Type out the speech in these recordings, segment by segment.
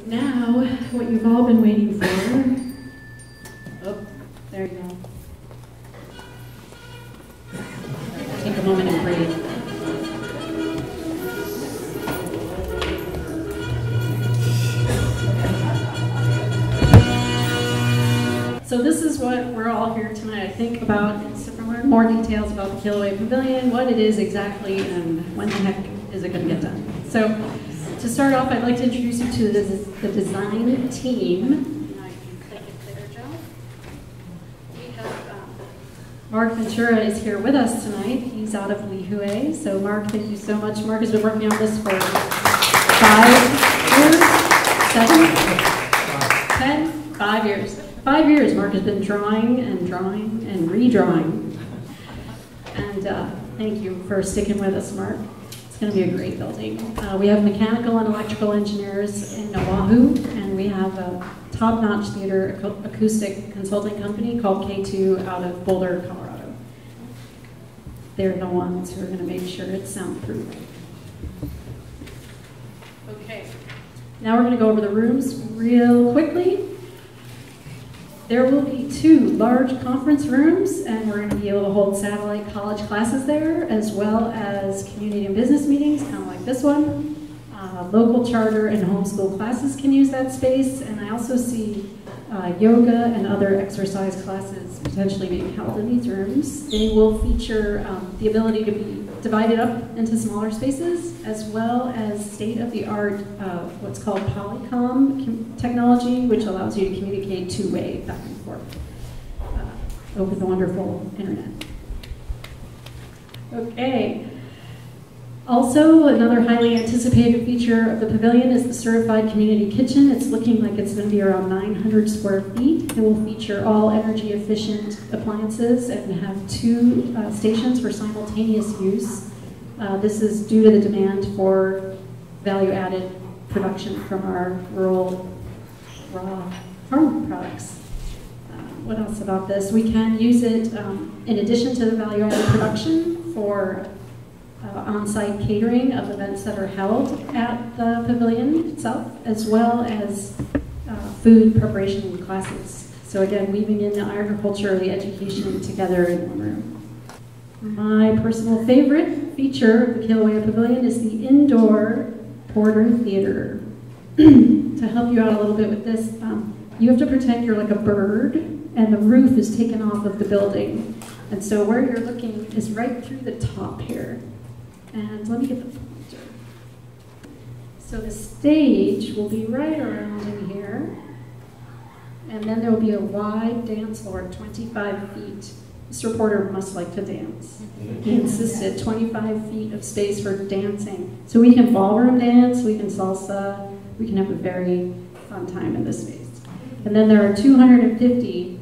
Now, what you've all been waiting for. Oh, there you go. Take a moment and breathe. So this is what we're all here tonight, I think, about. So to learn more details about the Kilauea Pavilion, what it is exactly, and when the heck is it going to get done. So to start off, I'd like to introduce you to the design team. Now you can click it there, Joe. We have Mark Ventura is here with us tonight. He's out of Lihue. So Mark, thank you so much. Mark has been working on this for 5 years, 7, 10, 5 years. 5 years, Mark has been drawing and redrawing. And thank you for sticking with us, Mark. It's going to be a great building. We have mechanical and electrical engineers in Oahu, and we have a top-notch theater acoustic consulting company called K2 out of Boulder, Colorado. They're the ones who are going to make sure it's soundproof. Okay, now we're going to go over the rooms real quickly. There will be 2 large conference rooms, and we're going to be able to hold satellite college classes there, as well as community and business meetings, kind of like this one. Local charter and homeschool classes can use that space, and I also see yoga and other exercise classes potentially being held in these rooms. They will feature the ability to be divided up into smaller spaces, as well as state-of-the-art what's called Polycom technology, which allows you to communicate two-way back and forth over the wonderful internet. Okay. Also, another highly anticipated feature of the pavilion is the certified community kitchen. It's looking like it's going to be around 900 square feet. It will feature all energy efficient appliances and have 2 stations for simultaneous use. This is due to the demand for value added production from our rural raw farm products. What else about this? We can use it in addition to the value added production for on-site catering of events that are held at the pavilion itself, as well as food preparation classes. So again, weaving in the agriculture, the education together in one room. My personal favorite feature of the Kilauea Pavilion is the indoor Porter Theater. To help you out a little bit with this, you have to pretend you're like a bird, and the roof is taken off of the building. And so where you're looking is right through the top here. And let me get the pointer. So the stage will be right around in here. And then there will be a wide dance floor, 25 feet. Mr. Porter must like to dance. He insisted 25 feet of space for dancing. So we can ballroom dance, we can salsa, we can have a very fun time in this space. And then there are 250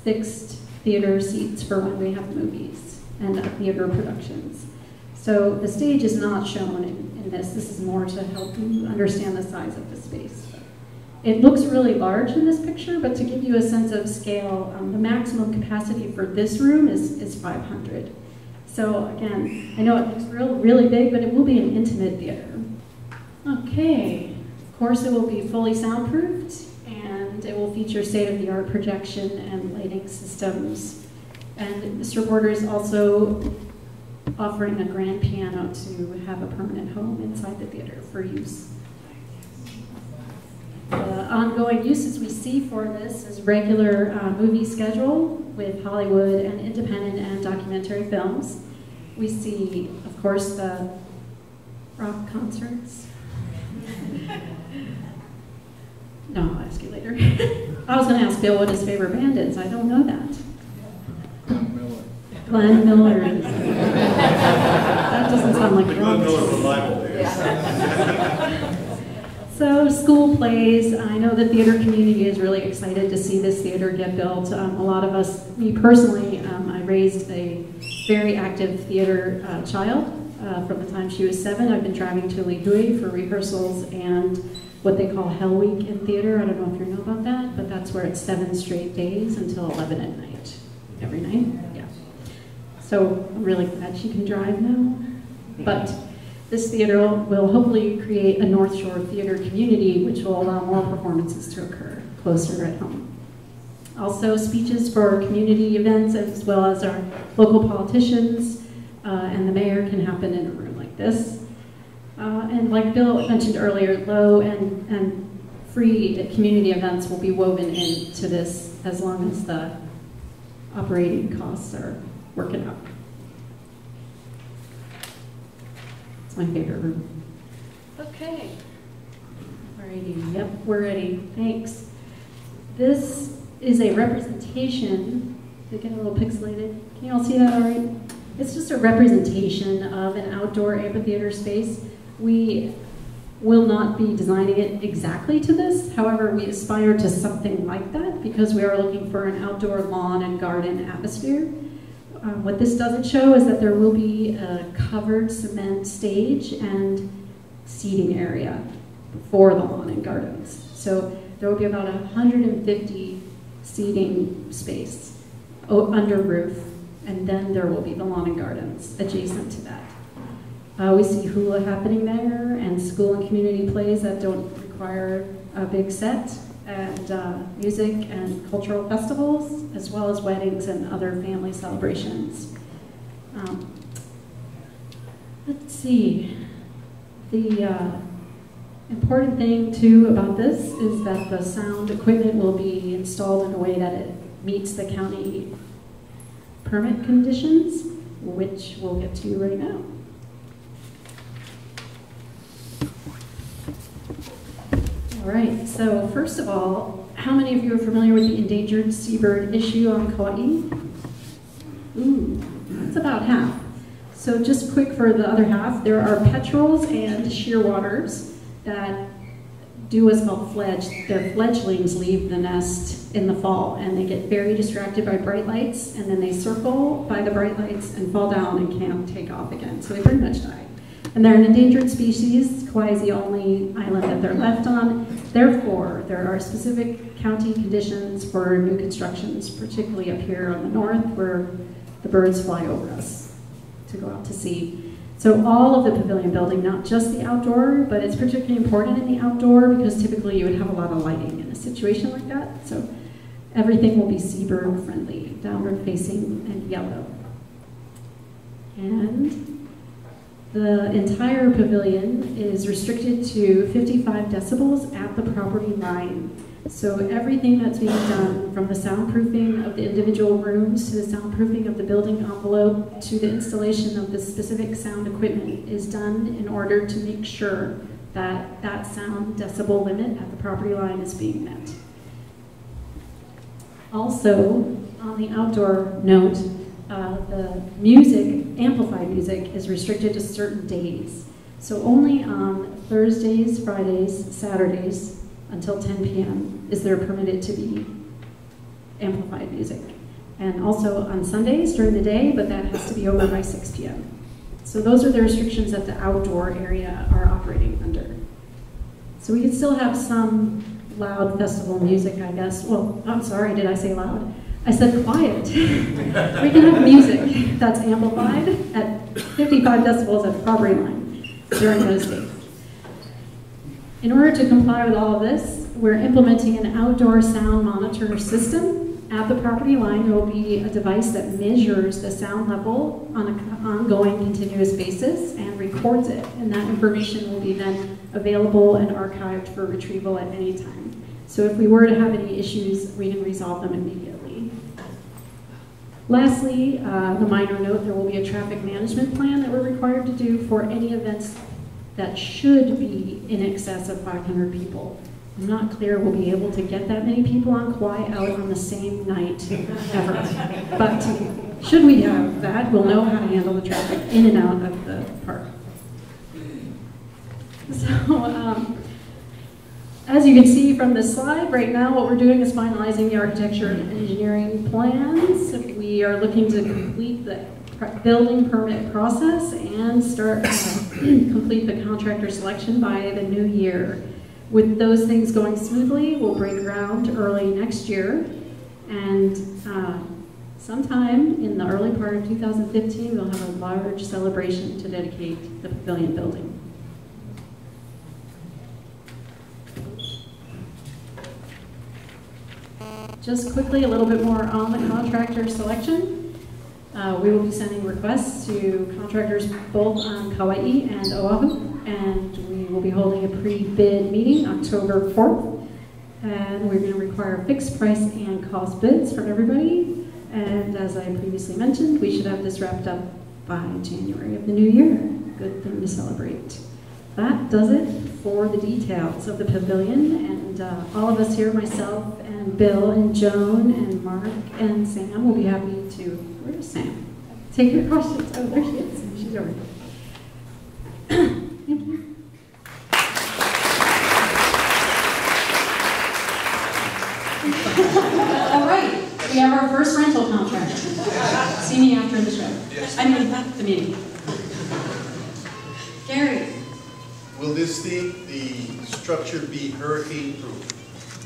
fixed theater seats for when we have movies and theater productions. So the stage is not shown in this. This is more to help you understand the size of the space. It looks really large in this picture, but to give you a sense of scale, the maximum capacity for this room is 500. So again, I know it looks really big, but it will be an intimate theater. Okay, of course it will be fully soundproofed, and it will feature state-of-the-art projection and lighting systems. And Mr. Porter is also offering a grand piano to have a permanent home inside the theater for use. The ongoing uses we see for this is regular movie schedule with Hollywood and independent and documentary films. We see, of course, the rock concerts. No, I'll ask you later. I was going to ask Bill what his favorite band is. I don't know that. Glenn Miller. That doesn't sound like Glenn Miller revival. So school plays. I know the theater community is really excited to see this theater get built. A lot of us, me personally, I raised a very active theater child from the time she was 7. I've been driving to Lihue for rehearsals and what they call Hell Week in theater. I don't know if you know about that, but that's where it's 7 straight days until 11 at night, every night. Yeah. So I'm really glad she can drive now. But This theater will hopefully create a North Shore theater community, which will allow more performances to occur closer at home. Also, speeches for community events, as well as our local politicians and the mayor, can happen in a room like this. And like Bill mentioned earlier, low and free community events will be woven into this as long as the operating costs are working out. It's my favorite room. Okay. Alrighty, yep, we're ready. Thanks. This is a representation. Did it get a little pixelated? Can you all see that all right? It's just a representation of an outdoor amphitheater space. We will not be designing it exactly to this. However, we aspire to something like that because we are looking for an outdoor lawn and garden atmosphere. What this doesn't show is that there will be a covered cement stage and seating area for the lawn and gardens. So there will be about 150 seating space under roof, and then there will be the lawn and gardens adjacent to that. We see hula happening there, and school and community plays that don't require a big set, and music and cultural festivals, as well as weddings and other family celebrations. Let's see. The important thing, too, about this is that the sound equipment will be installed in a way that it meets the county permit conditions, which we'll get to right now. All right, so first of all, how many of you are familiar with the endangered seabird issue on Kauai? Ooh, that's about half. So just quick for the other half, there are petrels and shearwaters that do what's called fledge. Their fledglings leave the nest in the fall, and they get very distracted by bright lights, and then they circle by the bright lights and fall down and can't take off again. So they pretty much die. And they're an endangered species. Kauai is the only island that they're left on. Therefore, there are specific county conditions for new constructions, particularly up here on the north, where the birds fly over us to go out to sea. So all of the pavilion building, not just the outdoor, but it's particularly important in the outdoor because typically you would have a lot of lighting in a situation like that. So everything will be seabird friendly, downward facing and yellow. And the entire pavilion is restricted to 55 decibels at the property line. So everything that's being done, from the soundproofing of the individual rooms to the soundproofing of the building envelope to the installation of the specific sound equipment, is done in order to make sure that that sound decibel limit at the property line is being met. Also, on the outdoor note, the music, amplified music, is restricted to certain days. So only on Thursdays, Fridays, Saturdays, until 10 p.m. is there permitted to be amplified music. And also on Sundays during the day, but that has to be over by 6 p.m. So those are the restrictions that the outdoor area are operating under. So we can still have some loud festival music, I guess. Well, I'm sorry, did I say loud? I said quiet. We can have music that's amplified at 55 decibels at the property line during those days. In order to comply with all of this, we're implementing an outdoor sound monitor system. At the property line, there will be a device that measures the sound level on an ongoing continuous basis and records it. And that information will be then available and archived for retrieval at any time. So if we were to have any issues, we can resolve them immediately. Lastly, the minor note, there will be a traffic management plan that we're required to do for any events that should be in excess of 500 people. I'm not clear we'll be able to get that many people on Kauai out on the same night ever. But should we have that, we'll know how to handle the traffic in and out of the park. So, as you can see from this slide, right now what we're doing is finalizing the architecture and engineering plans. We are looking to complete the building permit process and start complete the contractor selection by the new year. With those things going smoothly, we'll break ground early next year, and sometime in the early part of 2015, we'll have a large celebration to dedicate the pavilion building. Just quickly, a little bit more on the contractor selection. We will be sending requests to contractors both on Kauai and Oahu, and we will be holding a pre-bid meeting October 4th. And we're going to require fixed price and cost bids from everybody. And as I previously mentioned, we should have this wrapped up by January of the new year. Good thing to celebrate. That does it for the details of the pavilion, and all of us here, myself and Bill and Joan and Mark and Sam, will be happy to, where's Sam? Take your questions. Oh, there she is. She's over here. Thank you. All right, we have our first rental contract. See me after the show. I mean, the meeting. Gary. Will the structure be hurricane-proof?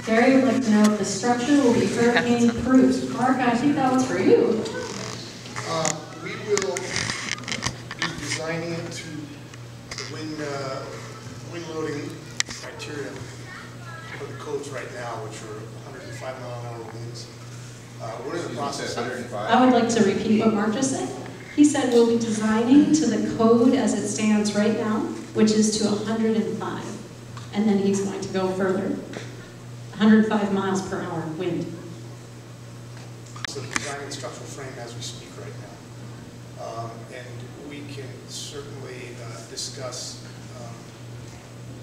Gary would like to know if the structure will be hurricane-proof. Mark, I think that was for you. We will be designing it to the wind loading criteria for the codes right now, which are 105-mile-an-hour winds. We're in the process. I would like to repeat what Mark just said. He said we'll be designing to the code as it stands right now, which is to 105. And then he's going to go further. 105 miles per hour wind. So designing the structural frame as we speak right now. And we can certainly discuss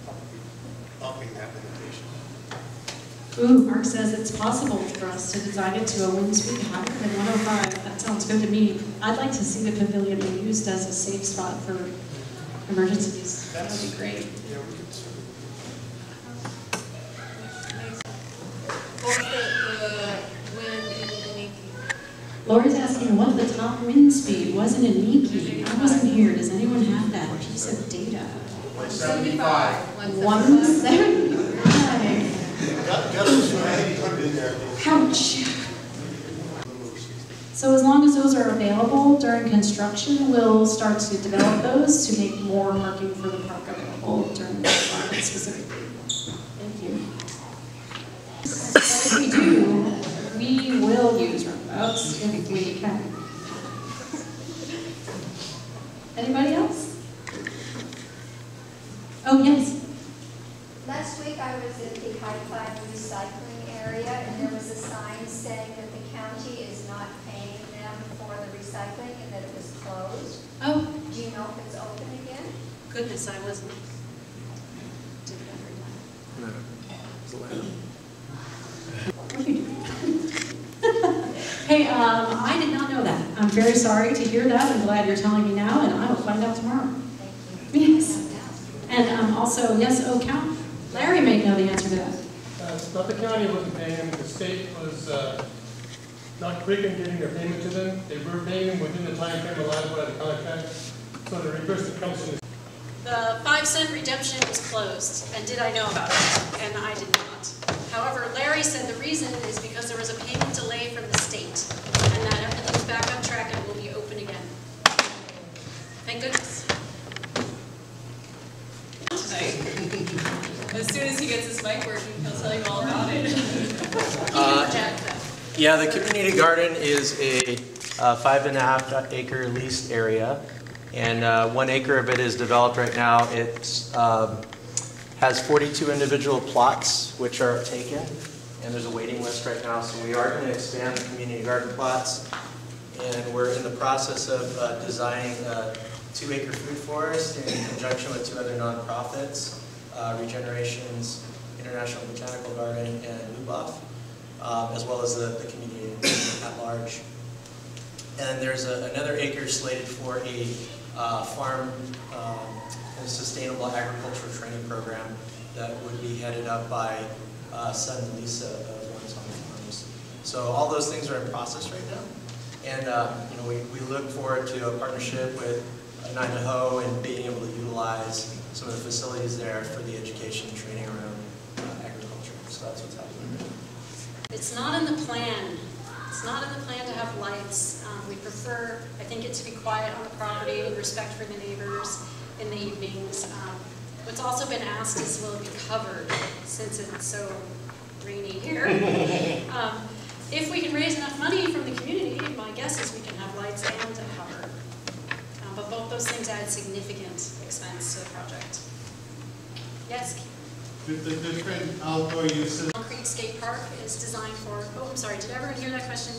probably upping that limitation. Ooh, Mark says it's possible for us to design it to a wind speed higher than 105. That sounds good to me. I'd like to see the pavilion be used as a safe spot for emergencies. That would be great. Yeah, we could certainly. What's the wind in Niki? Lori's asking what the top wind speed was in Niki. I wasn't here. Does anyone have that piece of data? 175. 175. Ouch. So as long as those are available during construction, we'll start to develop those to make more parking for the park available during the market specifically. Thank you. If we do, we will use roundabouts if we can. Anybody else? Oh, yes. Last week I was at the High Five recycling area, and there was a sign saying that the county is not paying them for the recycling and that it was closed. Oh. Do you know if it's open again? Goodness, I wasn't. What are you doing? Hey, I did not know that. I'm very sorry to hear that. I'm glad you're telling me now, and I will find out tomorrow. Thank you. Yes. And also, yes, count. Larry may know the answer to that. It's not the county wasn't paying them. The state was not quick in getting their payment to them. They were paying them within the time frame allowed by the contract. So the reimbursement comes from The 5-cent redemption was closed, and did I know about it? And I did not. However, Larry said the reason is because there was a payment delay from the state, and that everything's back on track and will be open again. Thank goodness. As soon as he gets his mic working, he'll tell you all about it. Yeah, the community garden is a 5.5 acre leased area, and 1 acre of it is developed right now. It has 42 individual plots which are taken, and there's a waiting list right now, so we are going to expand the community garden plots, and we're in the process of designing a 2-acre food forest in conjunction with 2 other nonprofits, Regenerations, International Botanical Garden, and Luboff, as well as the community at large. And there's another acre slated for a farm and sustainable agricultural training program that would be headed up by Son and Lisa of One's on Farms. So all those things are in process right now. And we look forward to a partnership with Nine-to-Ho and being able to utilize some of the facilities there for the education and training around agriculture. So that's what's happening. It's not in the plan. It's not in the plan to have lights. We prefer, I think, it to be quiet on the property and respect for the neighbors in the evenings. What's also been asked is, will it be covered since it's so rainy here? if we can raise enough money from the community, my guess is we can have lights and a cover. But both those things add significant expense to the project. Yes? The different outdoor uses. Concrete skate park is designed for, oh, I'm sorry, did everyone hear that question?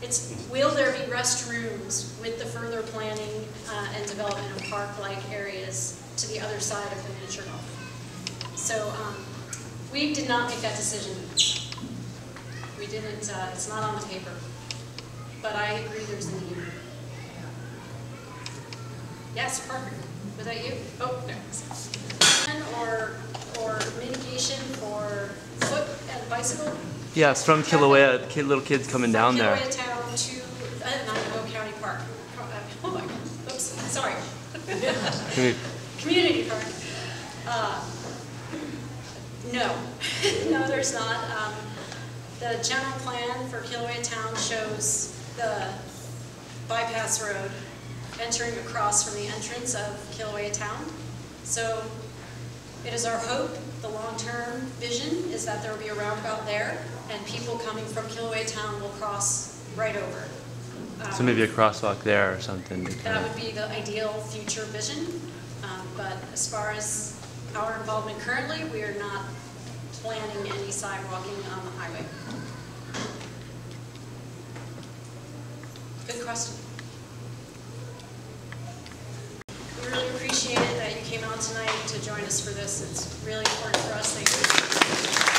It's, will there be restrooms with the further planning and development of park-like areas to the other side of the miniature golf? So we did not make that decision. We didn't, it's not on the paper. But I agree there's a need. Yes, Parker, was that you? Oh, no. Or mitigation for foot and bicycle? Yeah, from Kilauea, little kids coming down there. Kilauea town to Navajo County Park. Oh my God, oops, sorry. Community park. No, no there's not. The general plan for Kilauea town shows the bypass road entering across from the entrance of Kilauea town. So it is our hope, the long-term vision is that there will be a roundabout there and people coming from Kilauea town will cross right over. So maybe a crosswalk there or something. That would be the ideal future vision. But as far as our involvement currently, we are not planning any sidewalking on the highway. Good question. We really appreciate it that you came out tonight to join us for this. It's really important for us. Thank you.